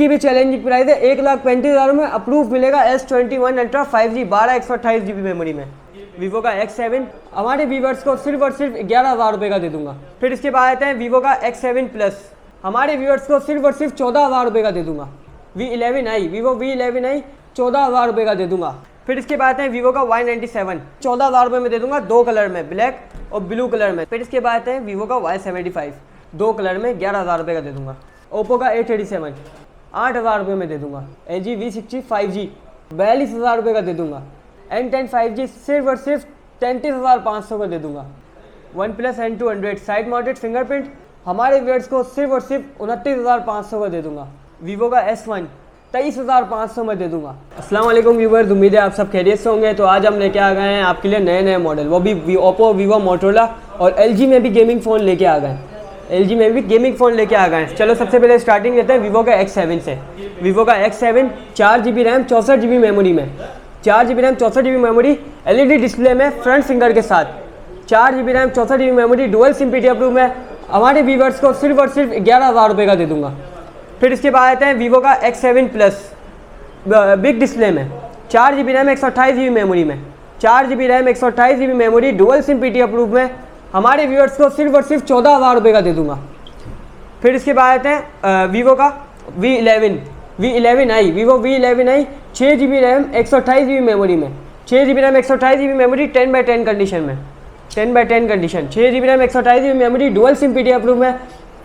इसकी भी challenging price है 1,35,000 में अप्रूव मिलेगा S21 ultra 5G 12/128 GB memory में। वीवो का X7 हमारे व्यूवर्स को सिर्फ और सिर्फ 11,000 रुपये का दे दूंगा। फिर इसके बाद आते हैं वीवो का X7 प्लस, हमारे व्यूवर्स को सिर्फ और सिर्फ 14,000 रुपये का दे दूंगा। V11i वीवो V11i 14,000 रुपये का दे दूंगा। फिर इसके बाद है वीवो का Y97 14,000 रुपये में दे दूंगा, 2 कलर में, ब्लैक और ब्लू कलर में। फिर इसके बाद है वीवो का Y75 2 कलर में 11,000 रुपये का दे दूंगा। ओप्पो का A37 8,000 रुपये में दे दूंगा। LG V60 5G 42,000 रुपये का दे दूंगा। M10 5G सिर्फ और सिर्फ 33,500 का दे दूंगा। OnePlus N200 side mounted fingerprint हमारे व्यूअर्स को सिर्फ और सिर्फ 29,500 का दे दूंगा। वीवो का S1 23,500 में दे दूंगा। अस्सलाम वालेकुम व्यूअर्स, उम्मीद है आप सब खैरियत से होंगे। तो आज हम लेके आ गए हैं आपके लिए नए नए मॉडल, वो भी ओप्पो, वीवो, मोटोरोला और LG में भी गेमिंग फ़ोन लेके आ गए। LG में भी गेमिंग फ़ोन लेके आ गए। चलो सबसे पहले स्टार्टिंग लेते हैं वीवो का X7 से। वीवो का X7 4GB RAM 64GB memory में, 4GB RAM 64GB memory, LED display में फ्रंट फिंगर के साथ, 4GB RAM 64GB memory, dual SIM PT approve में हमारे व्यूवर्स को सिर्फ और सिर्फ 11,000 रुपये का दे दूंगा। फिर इसके बाद आते हैं वीवो का X7 प्लस बिग डिस्प्ले में, 4GB रैम 128GB मेमोरी में, 4GB RAM 128GB memory, dual SIM PT approve में हमारे व्यूअर्स को सिर्फ और सिर्फ 14,000 रुपये का दे दूंगा। फिर इसके बाद आते हैं वीवो का V11i Vivo V11i 6GB RAM 128GB memory में, 6GB RAM 128GB memory 10/10 condition में, 10/10 condition, 6GB RAM 128GB memory, dual SIM PT approve में,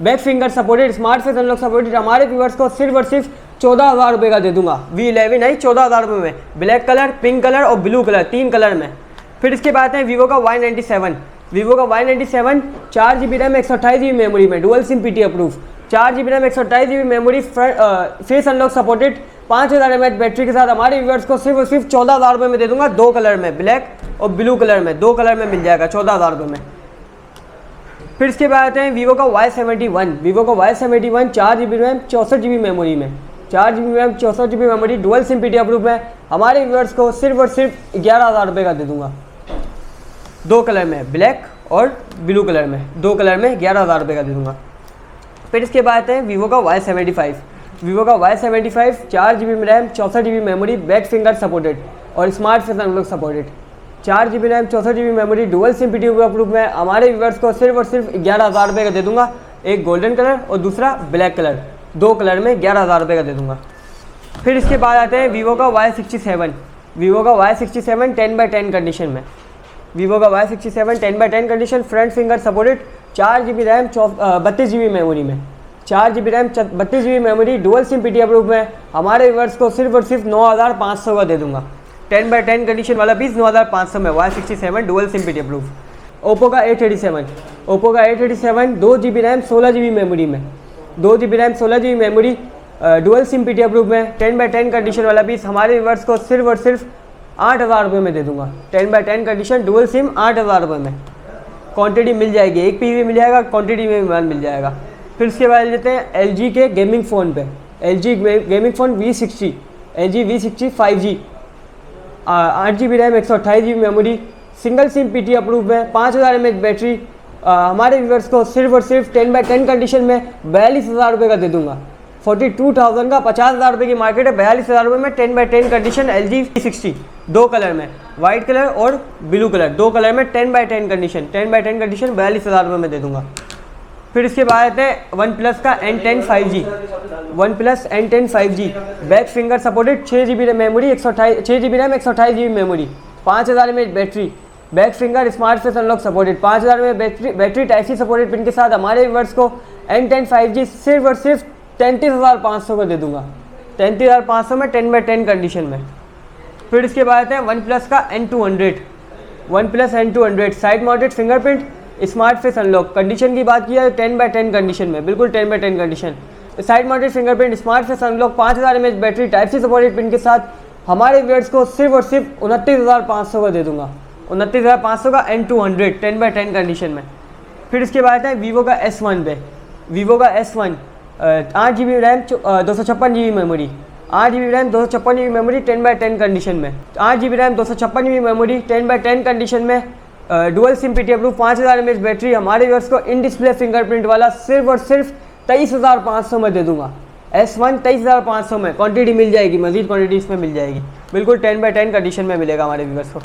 back finger supported, smart face unlock supported हमारे व्यूअर्स को सिर्फ और सिर्फ 14,000 रुपये का दे दूंगा। V11i 14,000 रुपये में, ब्लैक कलर, पिंक कलर और ब्लू कलर 3 कलर में। फिर इसके बाद है वीवो का Y97 वीवो का Y97 4GB RAM 128GB memory में, dual SIM PT approve, 4GB RAM 128GB memory, face unlock supported, 5000 mAh battery के साथ हमारे व्यूअर्स को सिर्फ और सिर्फ 14,000 रुपये में दे दूंगा। 2 कलर में, ब्लैक और ब्लू कलर में, 2 कलर में मिल जाएगा 14,000 रुपये में। फिर इसके बाद आते हैं वीवो का Y71 वीवो का Y71 4GB RAM 64GB memory में, 4GB RAM 64GB memory, dual SIM PT approve में हमारे व्यूअर्स को सिर्फ और सिर्फ 11,000 रुपये का दे दूंगा। 2 कलर में, ब्लैक और ब्लू कलर में, 2 कलर में 11,000 रुपये का दे दूंगा। फिर इसके बाद है वीवो का Y75 वीवो का Y75 4GB RAM 64GB memory, back finger supported और smart face unlock supported, 4GB RAM 64GB memory, dual SIM PT approve में हमारे व्यूअर्स को सिर्फ और सिर्फ 11,000 रुपये का दे दूंगा। एक गोल्डन कलर और दूसरा ब्लैक कलर, 2 कलर में 11,000 रुपये का दे दूंगा। फिर इसके बाद आते हैं वीवो का Y67 वीवो का Y67 10/10 कंडीशन में, वीवो का Y67 10/10 condition, front finger supported, 4GB RAM 32GB memory में, 4GB RAM 32GB memory, dual SIM PT approve में हमारे व्यूअर्स को सिर्फ और सिर्फ 9,500 का दे दूंगा। 10/10 कंडीशन वाला पीस 9,500 में, Y67 dual SIM PT approve. Oppo का A37 2GB RAM 16GB memory में, 2GB RAM 16GB memory, dual SIM PT approve में, 10/10 कंडीशन वाला पीस हमारे व्यूअर्स को सिर्फ और सिर्फ 8,000 रुपये में दे दूंगा। 10/10 कंडीशन, डुअल सिम 8,000 रुपये में, क्वांटिटी मिल जाएगी, एक पीस भी मिल जाएगा, क्वांटिटी में भी माल मिल जाएगा। फिर उसके बाद लेते हैं LG के गेमिंग फ़ोन पे, LG gaming phone V60 LG V60 5G 8GB RAM 128GB memory, single SIM PT approve में, 5000 mAh बैटरी हमारे व्यूअर्स को सिर्फ और सिर्फ 10/10 कंडीशन में 42,000 रुपये का दे दूंगा। 42,000 का 50,000 रुपये की मार्केट है, 42,000 रुपये में 10/10 कंडीशन LG V60 2 कलर में, वाइट कलर और ब्लू कलर, 2 कलर में 10/10 कंडीशन, 10/10 कंडीशन 42,000 रुपये में दे दूंगा। फिर इसके बाद आते हैं OnePlus का N10 5G OnePlus N10 5G back finger supported, 6GB memory 6GB RAM 128GB memory, 5000 mAh battery, back finger smart face unlock supported, 5000 mAh battery type C supported pin के साथ हमारे व्यूअर्स को N10 5G सिर्फ और सिर्फ 33,500 का दे दूंगा। 33,500 में 10/10 कंडीशन में। फिर इसके बाद आते हैं OnePlus का N200 side mounted fingerprint, smart face unlock, condition की बात किया है 10/10 कंडीशन में, बिल्कुल 10/10 condition, side mounted fingerprint, smart face unlock, 5000 mAh battery type C supported pin के साथ हमारे व्यूअर्स को सिर्फ और सिर्फ 29,500 का दे दूंगा। 29,500 का N200 10/10 कंडीशन में। फिर इसके बाद है वीवो का S1 पे, वीवो का S1 8GB RAM 256GB memory, 8GB RAM 256GB memory 10/10 condition में, 8GB RAM 256GB memory 10/10 condition में, dual SIM PT approve, 5000 mAh battery हमारे व्यूअर्स को इन डिस्प्ले फिंगरप्रिंट वाला सिर्फ और सिर्फ 23,500 में दे दूंगा। S1 23,500 में क्वांटिटी मिल जाएगी, मजीद क्वांटिटी इसमें मिल जाएगी, बिल्कुल 10x10 कंडीशन में मिलेगा हमारे व्यूअर्स को।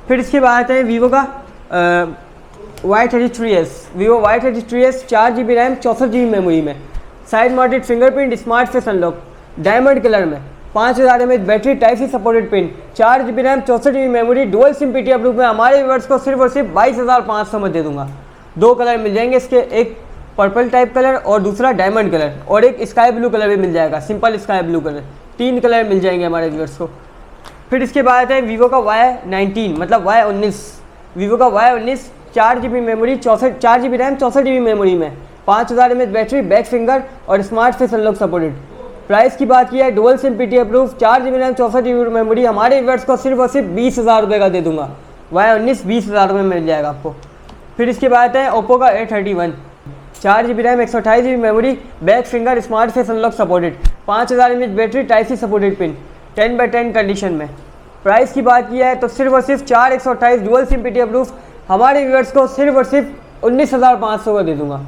फिर इसके बाद आते हैं वीवो का Y33s, Vivo Y33s 4GB RAM 64GB memory में, side mounted fingerprint smart face unlock, diamond colour में, 5000 mAh battery, type C supported pin, 4GB RAM 64GB memory, dual SIM PTI approve में हमारे व्यूअर्स को सिर्फ और सिर्फ 22,500 में दे दूंगा। 2 कलर मिल जाएंगे इसके, एक पर्पल टाइप कलर और दूसरा डायमंड कलर, और एक स्काई ब्लू कलर भी मिल जाएगा, simple sky blue colour. 3 colour मिल जाएंगे हमारे व्यूअर्स को। फिर इसके बाद है वीवो का Y19 मतलब Y19, वीवो का Y19 4GB memory 4GB RAM 64GB memory में, 5000 mAh बैटरी, बैक फिंगर और smart face unlock supported. Price की बात की है dual SIM PTI approve, 4GB RAM 64GB memory, हमारे व्यूअर्स को सिर्फ और सिर्फ 20,000 रुपये का दे दूंगा। Y19 20,000 रुपये में मिल जाएगा आपको। फिर इसके बाद है ओप्पो का A31, 4GB RAM 128GB memory, back finger, smart face unlock supported, 5000 mAh battery, type C supported pin, 10x10 condition में। प्राइस की बात की है तो सिर्फ और सिर्फ 4/128 डुअल सिम PTI अप्रूव, हमारे व्यूअर्स को सिर्फ और सिर्फ 19,500 का दे दूंगा।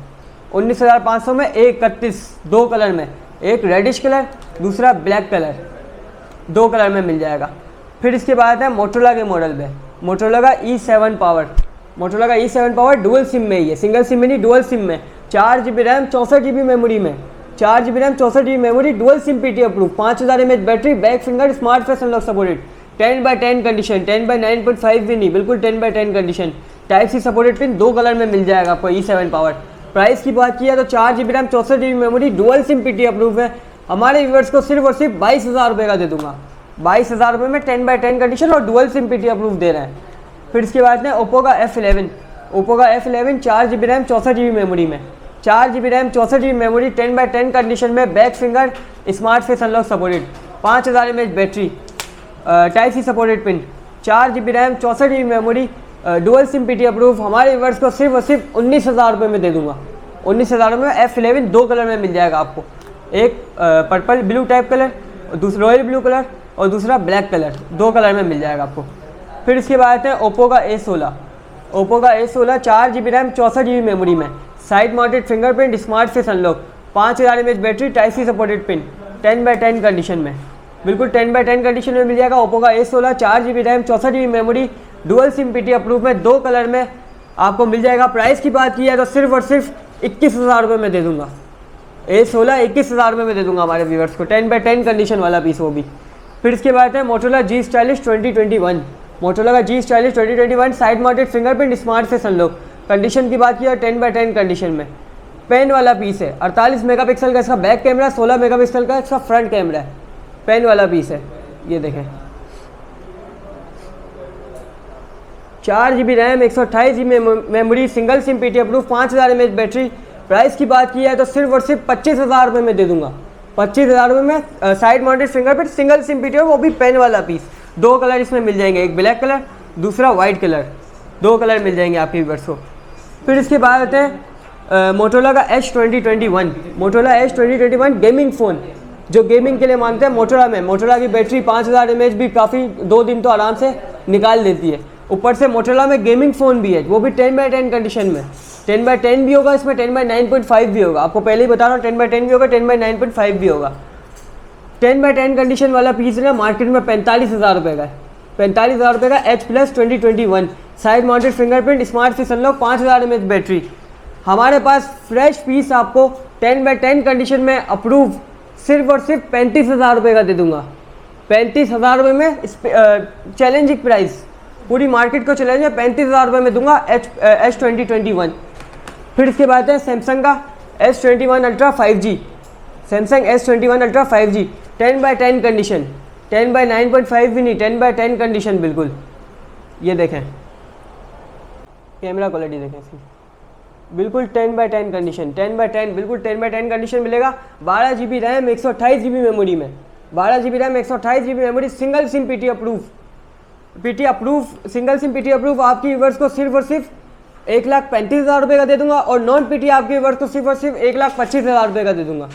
19,500 में A31 2 कलर में, एक रेडिश कलर दूसरा ब्लैक कलर, 2 कलर में मिल जाएगा। फिर इसके बाद है मोटोरोला के मॉडल में, मोटोरोला का E7 पावर, मोटोरोला का E7 पावर डुअल सिम में ही है, सिंगल सिम में नहीं डुअल सिम में, 4GB रैम 64GB मेमोरी में, 4GB RAM 64GB memory, dual SIM PTI approve, 5000 mAh battery, back finger, smart face unlock supported, 10x10 condition, 10x9.5 भी नहीं, बिल्कुल 10x10 condition, type C supported pin, 2 colour में मिल जाएगा आपको E7 power. Price की बात की है तो 4GB RAM 64GB memory, dual SIM PTI approve है, हमारे व्यूअर्स को सिर्फ और सिर्फ 22,000 रुपये का दे दूंगा। 22,000 रुपये में 10x10 कंडीशन और डुअल सिम PTI अप्रूव दे रहे हैं। फिर इसके बाद में ओप्पो का F11, ओप्पो का F11 4GB RAM 64GB memory में, 4GB RAM 64GB memory, 10x10 condition में, back finger, smart face unlock supported, 5000 mAh battery, type C supported pin, 4GB RAM 64GB memory, dual SIM PTI approve, हमारे viewers को सिर्फ और सिर्फ 19,000 रुपये में दे दूंगा। 19,000 रुपये में F11 2 कलर में मिल जाएगा आपको, एक पर्पल ब्लू टाइप कलर, दूसरा रॉयल ब्लू कलर और दूसरा ब्लैक कलर, 2 कलर में मिल जाएगा आपको। फिर इसके बाद है ओप्पो का A16, ओप्पो का A16 4GB RAM 64GB memory में, side mounted fingerprint, smart face unlock, 5000 mAh battery, type C supported pin, 10x10 condition में, बिल्कुल 10x10 कंडीशन में मिल जाएगा। ओप्पो का A16 4GB RAM 64GB memory, dual SIM PTI approve में, 2 colour में आपको मिल जाएगा। प्राइस की बात की है तो सिर्फ और सिर्फ 21,000 रुपये में दे दूंगा। A16 21,000 रुपये में दे दूंगा हमारे व्यूअर्स को, 10x10 कंडीशन वाला पीस वो भी। फिर इसके बाद है मोटोरोला G Stylish 2021, मोटोरोला का G Stylish 2021 side mounted fingerprint, smart face unlock, condition की बात की है 10x10 कंडीशन में, पेन वाला पीस है, 48 मेगापिक्सल का इसका बैक कैमरा, 16 मेगापिक्सल का इसका फ्रंट कैमरा है, पेन वाला पीस है। ये देखें 4GB RAM 128GB memory, single SIM PTI approve, 5000 mAh battery. Price की बात की है तो सिर्फ और सिर्फ 25,000 रुपये में दे दूंगा। 25,000 रुपये में side mounted fingerprint, single SIM PTI, वो भी पेन वाला पीस, 2 कलर इसमें मिल जाएंगे, एक ब्लैक कलर दूसरा वाइट कलर, 2 कलर मिल जाएंगे आपके व्यूअर्स को। फिर इसके बाद आते हैं मोटोरोला का H2021, Motorola H2021 gaming phone, जो गेमिंग के लिए मानते हैं मोटोरोला में। मोटोरोला की बैटरी 5000 mAh भी काफ़ी 2 दिन तो आराम से निकाल देती है। ऊपर से मोटोरोला में गेमिंग फ़ोन भी है, वो भी 10x10 कंडीशन में, 10x10 भी होगा इसमें, 10x9.5 भी होगा, आपको पहले ही बता रहा हूँ 10x10 भी होगा, 10x9.5 भी होगा। 10x10 कंडीशन वाला पीस ना मार्केट में 45,000 रुपये का है, 45,000 रुपये का H+2021 side mounted fingerprint, smart face unlock, 5000 mAh battery. हमारे पास फ्रेश पीस आपको 10x10 कंडीशन में अप्रूव सिर्फ और सिर्फ 35,000 रुपये का दे दूंगा। 35,000 रुपये में चैलेंजिंग प्राइस, पूरी मार्केट को चैलेंज है, 35,000 रुपये में दूंगा H2021। फिर इसके बाद है सैमसंग का S21 ultra 5G, Samsung S21 ultra 5G 10x10 condition, 10x9.5 भी नहीं, 10x10 कंडीशन बिल्कुल। ये देखें कैमरा क्वालिटी देखें इसकी, बिल्कुल 10x10 कंडीशन, 10x10 बिल्कुल 10x10 कंडीशन मिलेगा। 12GB रैम 128GB मेमोरी में, 12GB RAM 128GB memory, single SIM PTI approve, single SIM PTI approve आपकी व्यूअर्स को सिर्फ और सिर्फ 1,35,000 रुपये का दे दूंगा, और नॉन PTI आपके व्यूअर्स को सिर्फ और सिर्फ 1,25,000 रुपये का दे दूंगा।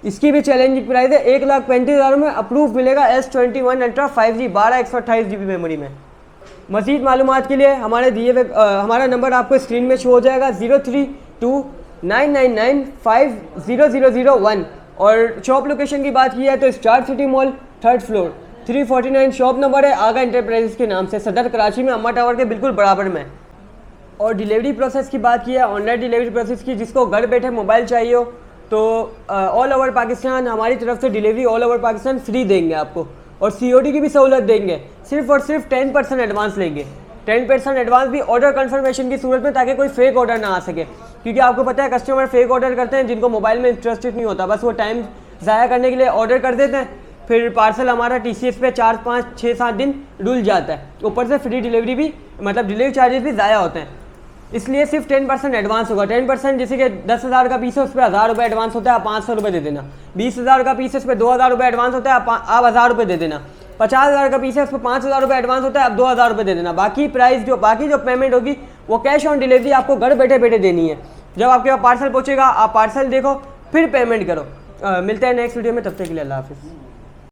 इसकी भी चैलेंजिंग प्राइस है, 1,35,000 में अप्रूव मिलेगा S21 ultra 5G 12/128GB memory में। मज़ीद मालूमात के लिए हमारे दिए हुए हमारा नंबर आपको स्क्रीन में शो हो जाएगा 032999500001, और शॉप लोकेशन की बात की है तो star city mall 3rd floor 349 shop number है, आगा इंटरप्राइजेस के नाम से, सदर कराची में, अम्मा टावर के बिल्कुल बराबर में। और डिलीवरी प्रोसेस की बात की है, ऑनलाइन डिलीवरी प्रोसेस की, जिसको घर बैठे मोबाइल चाहिए हो तो ऑल ओवर पाकिस्तान हमारी तरफ से delivery all over Pakistan free देंगे आपको, और COD की भी सहूलत देंगे। सिर्फ और सिर्फ 10% एडवांस लेंगे, 10% एडवांस भी ऑर्डर कंफर्मेशन की सूरत में, ताकि कोई फेक ऑर्डर ना आ सके। क्योंकि आपको पता है कस्टमर फेक ऑर्डर करते हैं जिनको मोबाइल में इंटरेस्टेड नहीं होता, बस वो टाइम ज़ाया करने के लिए ऑर्डर कर देते हैं, फिर पार्सल हमारा TCS पे 4, 5, 6, 7 दिन डुल जाता है, ऊपर से फ्री डिलीवरी भी, मतलब डिलीवरी चार्जेस भी ज़ाया होते हैं। इसलिए सिर्फ 10% एडवांस होगा। 10% जैसे कि 10,000 का पीस है उस पर 1,000 रुपये एडवांस होता है, आप 500 रुपये दे देना। 20,000 का पीस है उस पर 2,000 रुपये एडवांस होता है, आप 1,000 रुपये दे देना। 50,000 का पीस है उस पर 5,000 रुपये एडवांस होता है, आप 2,000 रुपये दे देना। बाकी जो पेमेंट होगी वो कैश ऑन डिलीवरी आपको घर बैठे बैठे देनी है। जब आपके पास पार्सल पहुँचेगा आप पार्सल देखो फिर पेमेंट करो। मिलते हैं नेक्स्ट वीडियो में, तब तक के लिए अल्लाह हाफिज़।